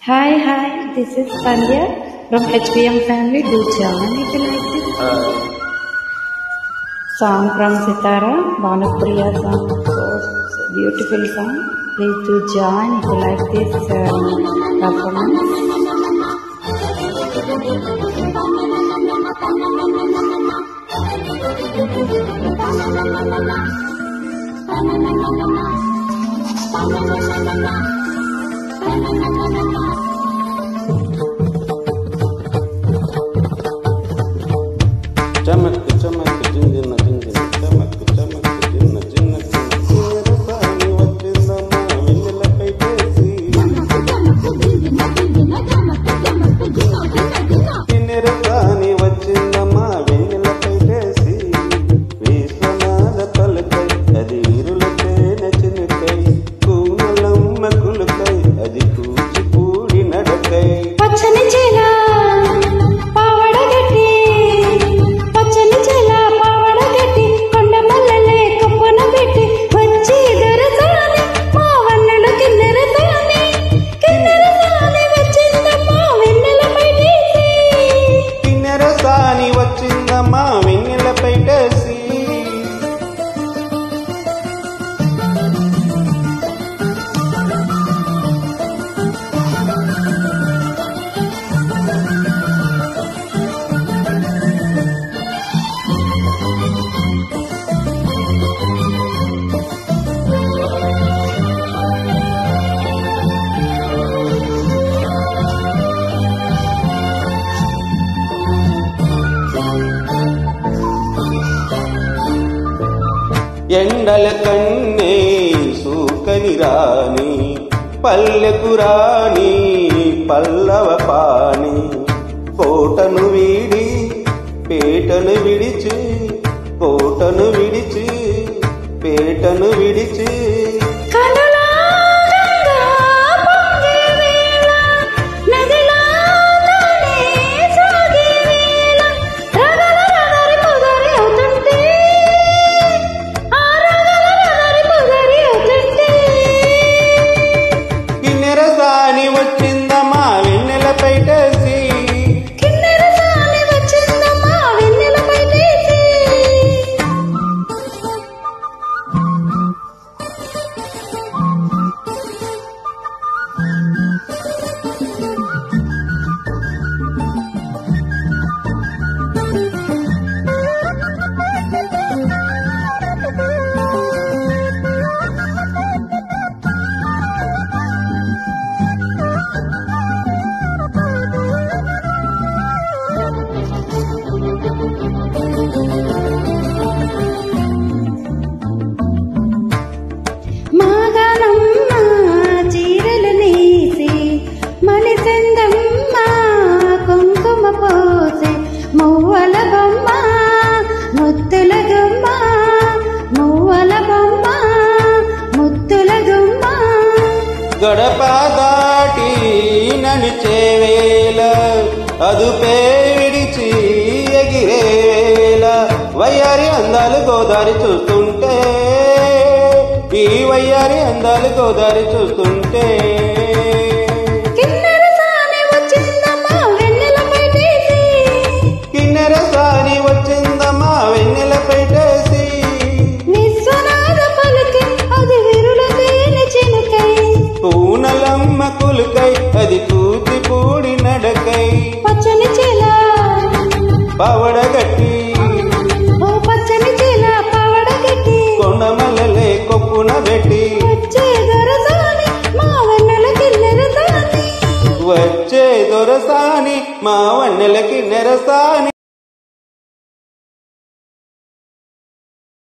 Hi, this is Pandya from HPM family. Do join if you like it. Song from Sitara, Bhanupriya song. So beautiful song. Please do join if you like this performance. चमक चमक जिंजन जिंजन चमक चमक जिन्न जिन्न रसानी వచ్చిందమ్మా వెన్నెలపై చేసి రసాని వచ్చిందమ్మా వెన్నెలపై చేసి విశ్వనాథ పలుకై అది ఇరులపైన చినుకై కూనలమ్మ కులుకై అది కూచిపూడి నడకై పచ్చని చేలా వచ్చిందమ్మా వెన్నెలపై చేసి ఎండల కన్నే సూకని రాని పల్లెకు రాని పల్లవ పాని కోటను వీడి పేటను విడిచి కోటను విడిచి పేటను విడిచి వచ్చిందమ్మా వెన్నెలపై చేసి గడప దాటి నడిచే వేళ అదుపే విడిచి ఎగిరే వేళ వయ్యారి అందాలు గోదారి చూస్తుంటే ఈ వయ్యారి అందాలు గోదారి చూస్తుంటే కిన్నెర సాని వచ్చిందమ్మా వెన్నెలపై చేసి పూనలమ్మ కులుకై అది కూచిపూడి నడకై పచ్చని చేలా పవడగట్టి పచ్చని చేలా పవడగట్టి కొండమల్లలే కొప్పున పెట్టి వచ్చే దొరసాని మా వన్నెలకి నెరసాని మా వన్నెలకి నెరసాని